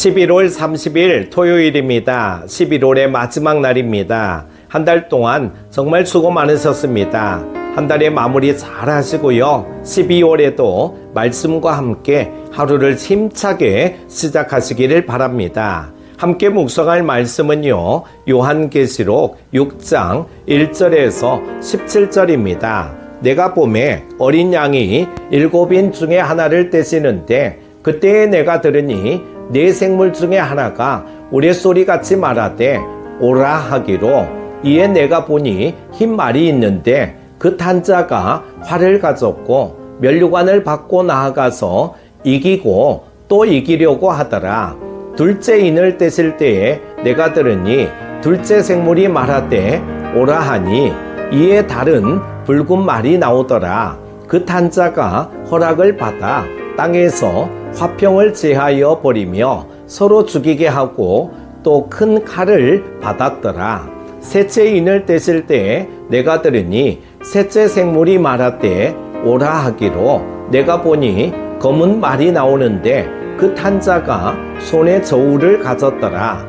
11월 30일 토요일입니다. 11월의 마지막 날입니다. 한 달 동안 정말 수고 많으셨습니다. 한 달의 마무리 잘 하시고요. 12월에도 말씀과 함께 하루를 힘차게 시작하시기를 바랍니다. 함께 묵상할 말씀은요, 요한계시록 6장 1절에서 17절입니다. 내가 보매 어린 양이 7인 중에 하나를 떼시는데 그때에 내가 들으니 네 생물 중에 하나가 우레소리같이 말하되 오라 하기로, 이에 내가 보니 흰 말이 있는데 그 탄자가 활을 가졌고 면류관을 받고 나아가서 이기고 또 이기려고 하더라. 둘째 인을 떼실 때에 내가 들으니 둘째 생물이 말하되 오라 하니, 이에 다른 붉은 말이 나오더라. 그 탄자가 허락을 받아 땅에서 화평을 제하여 버리며 서로 죽이게 하고 또 큰 칼을 받았더라. 셋째 인을 떼실 때에 내가 들으니 셋째 생물이 말하되 오라 하기로, 내가 보니 검은 말이 나오는데 그 탄자가 손에 저울을 가졌더라.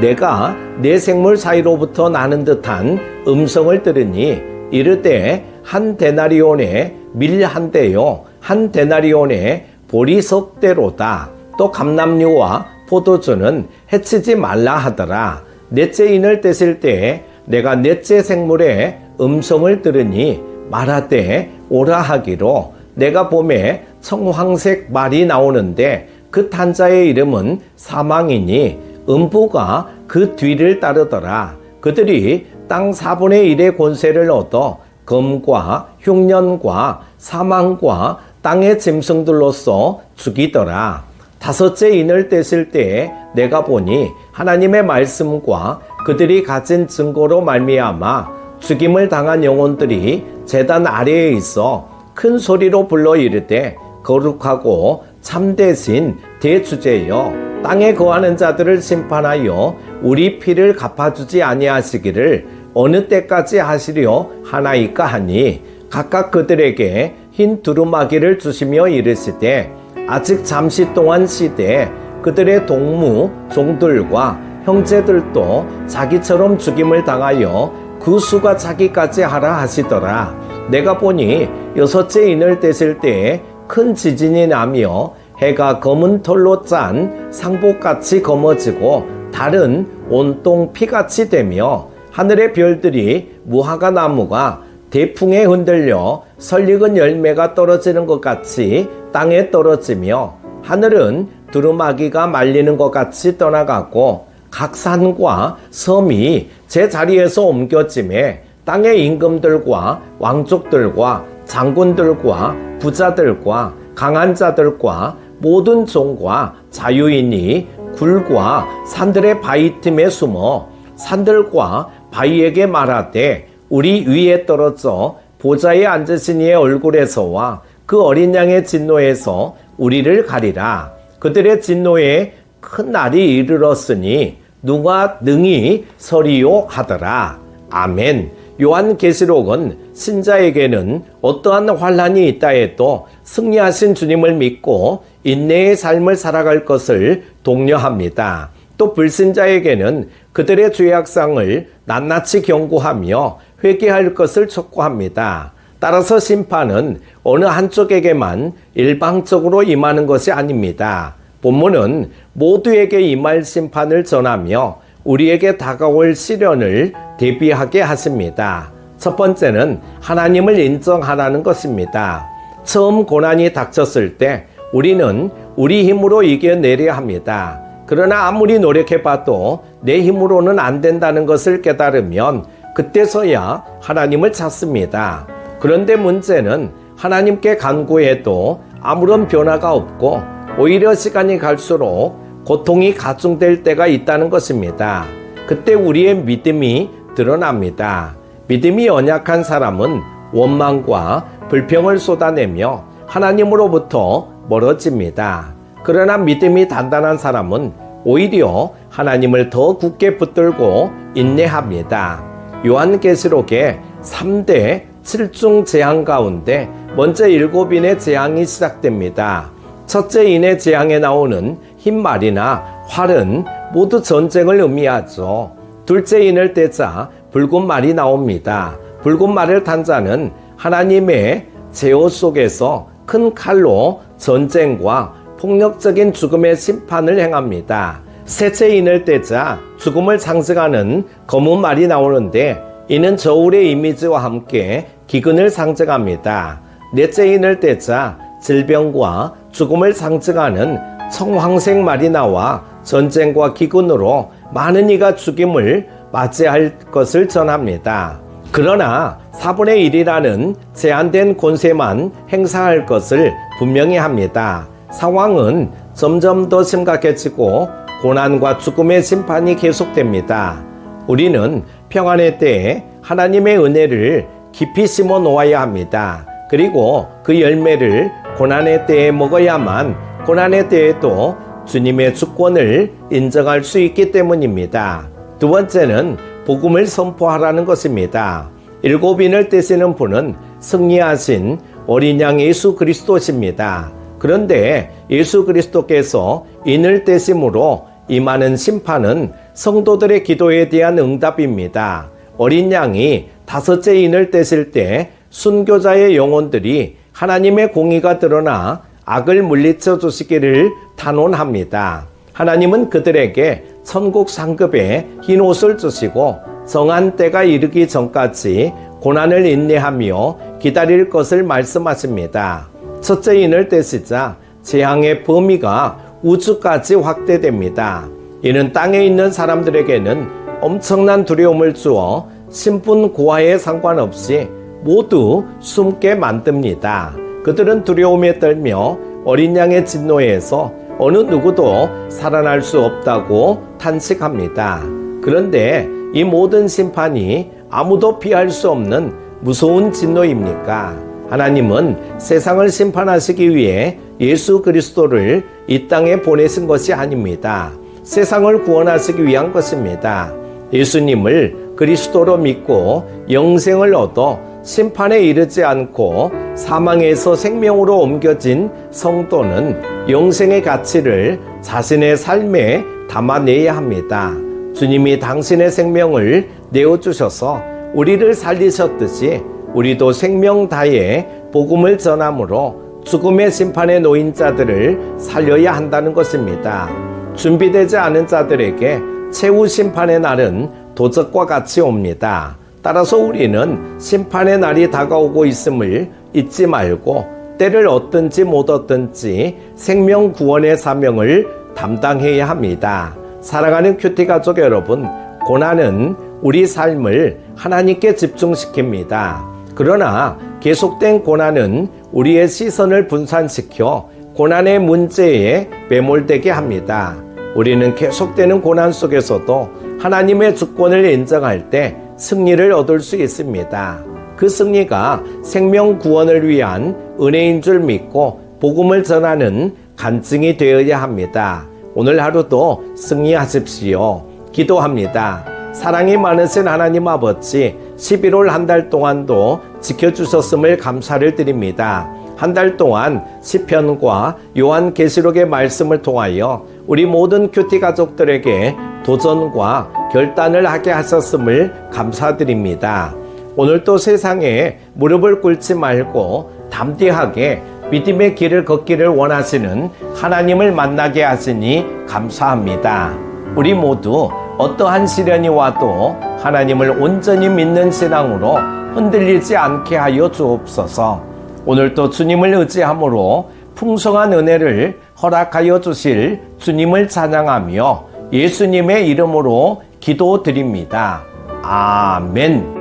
내가 네 생물 사이로부터 나는 듯한 음성을 들으니 이르되 한 데나리온에 밀 한 대요 한 데나리온에 보리 석 대로다. 또 감람류와 포도주는 해치지 말라 하더라. 넷째 인을 떼실 때에 내가 넷째 생물의 음성을 들으니 말하되 오라 하기로, 내가 보매 청황색 말이 나오는데 그 탄자의 이름은 사망이니 음부가 그 뒤를 따르더라. 그들이 땅 4분의 1의 권세를 얻어 검과 흉년과 사망과 땅의 짐승들로서 죽이더라. 다섯째 인을 떼실 때에 내가 보니 하나님의 말씀과 그들이 가진 증거로 말미암아 죽임을 당한 영혼들이 제단 아래에 있어 큰 소리로 불러 이르되 거룩하고 참되신 대주제여, 땅에 거하는 자들을 심판하여 우리 피를 갚아주지 아니하시기를 어느 때까지 하시려 하나이까 하니, 각각 그들에게 흰 두루마기를 주시며 이르시되 아직 잠시 동안 쉬되 그들의 동무 종들과 형제들도 자기처럼 죽임을 당하여 그 수가 자기까지 하라 하시더라. 내가 보니 여섯째 인을 떼실 때에 큰 지진이 나며 해가 검은 털로 짠 상복같이 검어지고 달은 온통 피같이 되며 하늘의 별들이 무화과 나무가 대풍에 흔들려 설익은 열매가 떨어지는 것 같이 땅에 떨어지며 하늘은 두루마기가 말리는 것 같이 떠나가고 각 산과 섬이 제 자리에서 옮겨짐에 땅의 임금들과 왕족들과 장군들과 부자들과 강한 자들과 모든 종과 자유인이 굴과 산들의 바위 틈에 숨어 산들과 바위에게 말하되 우리 위에 떨어져 보좌에 앉으신 이의 얼굴에서와 그 어린 양의 진노에서 우리를 가리라. 그들의 진노에 큰 날이 이르렀으니 누가 능히 서리요 하더라. 아멘. 요한계시록은 신자에게는 어떠한 환난이 있다 해도 승리하신 주님을 믿고 인내의 삶을 살아갈 것을 독려합니다. 또 불신자에게는 그들의 죄악상을 낱낱이 경고하며 회개할 것을 촉구합니다. 따라서 심판은 어느 한쪽에게만 일방적으로 임하는 것이 아닙니다. 본문은 모두에게 임할 심판을 전하며 우리에게 다가올 시련을 대비하게 하십니다. 첫 번째는 하나님을 인정하라는 것입니다. 처음 고난이 닥쳤을 때 우리는 우리 힘으로 이겨내려 합니다. 그러나 아무리 노력해봐도 내 힘으로는 안 된다는 것을 깨달으면 그때서야 하나님을 찾습니다. 그런데 문제는 하나님께 간구해도 아무런 변화가 없고 오히려 시간이 갈수록 고통이 가중될 때가 있다는 것입니다. 그때 우리의 믿음이 드러납니다. 믿음이 연약한 사람은 원망과 불평을 쏟아내며 하나님으로부터 멀어집니다. 그러나 믿음이 단단한 사람은 오히려 하나님을 더 굳게 붙들고 인내합니다. 요한계시록의 3대 7중 재앙 가운데 먼저 7인의 재앙이 시작됩니다. 첫째 인의 재앙에 나오는 흰 말이나 활은 모두 전쟁을 의미하죠. 둘째 인을 떼자 붉은 말이 나옵니다. 붉은 말을 탄 자는 하나님의 제호 속에서 큰 칼로 전쟁과 폭력적인 죽음의 심판을 행합니다. 셋째 인을 떼자 죽음을 상징하는 검은 말이 나오는데 이는 저울의 이미지와 함께 기근을 상징합니다. 넷째 인을 떼자 질병과 죽음을 상징하는 청황색 말이 나와 전쟁과 기근으로 많은 이가 죽임을 맞이할 것을 전합니다. 그러나 4분의 1이라는 제한된 권세만 행사할 것을 분명히 합니다. 상황은 점점 더 심각해지고 고난과 죽음의 심판이 계속됩니다. 우리는 평안의 때에 하나님의 은혜를 깊이 심어 놓아야 합니다. 그리고 그 열매를 고난의 때에 먹어야만 고난의 때에도 주님의 주권을 인정할 수 있기 때문입니다. 두 번째는 복음을 선포하라는 것입니다. 7인을 떼시는 분은 승리하신 어린 양 예수 그리스도십니다. 그런데 예수 그리스도께서 인을 떼심으로 임하는 심판은 성도들의 기도에 대한 응답입니다. 어린 양이 5째 인을 떼실 때 순교자의 영혼들이 하나님의 공의가 드러나 악을 물리쳐 주시기를 탄원합니다. 하나님은 그들에게 천국 상급에 흰 옷을 주시고 정한 때가 이르기 전까지 고난을 인내하며 기다릴 것을 말씀하십니다. 첫째 인을 떼시자 재앙의 범위가 우주까지 확대됩니다. 이는 땅에 있는 사람들에게는 엄청난 두려움을 주어 신분 고하에 상관없이 모두 숨게 만듭니다. 그들은 두려움에 떨며 어린 양의 진노에서 어느 누구도 살아날 수 없다고 탄식합니다. 그런데 이 모든 심판이 아무도 피할 수 없는 무서운 진노입니까? 하나님은 세상을 심판하시기 위해 예수 그리스도를 이 땅에 보내신 것이 아닙니다. 세상을 구원하시기 위한 것입니다. 예수님을 그리스도로 믿고 영생을 얻어 심판에 이르지 않고 사망에서 생명으로 옮겨진 성도는 영생의 가치를 자신의 삶에 담아내야 합니다. 주님이 당신의 생명을 내어주셔서 우리를 살리셨듯이 우리도 생명 다해 복음을 전함으로 죽음의 심판에 놓인 자들을 살려야 한다는 것입니다. 준비되지 않은 자들에게 최후 심판의 날은 도적과 같이 옵니다. 따라서 우리는 심판의 날이 다가오고 있음을 잊지 말고 때를 얻든지 못 얻든지 생명 구원의 사명을 담당해야 합니다. 사랑하는 큐티 가족 여러분, 고난은 우리 삶을 하나님께 집중시킵니다. 그러나 계속된 고난은 우리의 시선을 분산시켜 고난의 문제에 매몰되게 합니다. 우리는 계속되는 고난 속에서도 하나님의 주권을 인정할 때 승리를 얻을 수 있습니다. 그 승리가 생명 구원을 위한 은혜인 줄 믿고 복음을 전하는 간증이 되어야 합니다. 오늘 하루도 승리하십시오. 기도합니다. 사랑이 많으신 하나님 아버지, 11월 한 달 동안도 지켜주셨음을 감사를 드립니다. 한 달 동안 시편과 요한계시록의 말씀을 통하여 우리 모든 큐티 가족들에게 도전과 결단을 하게 하셨음을 감사드립니다. 오늘도 세상에 무릎을 꿇지 말고 담대하게 믿음의 길을 걷기를 원하시는 하나님을 만나게 하시니 감사합니다. 우리 모두 어떠한 시련이 와도 하나님을 온전히 믿는 신앙으로 흔들리지 않게 하여 주옵소서. 오늘도 주님을 의지함으로 풍성한 은혜를 허락하여 주실 주님을 찬양하며 예수님의 이름으로 기도드립니다. 아멘.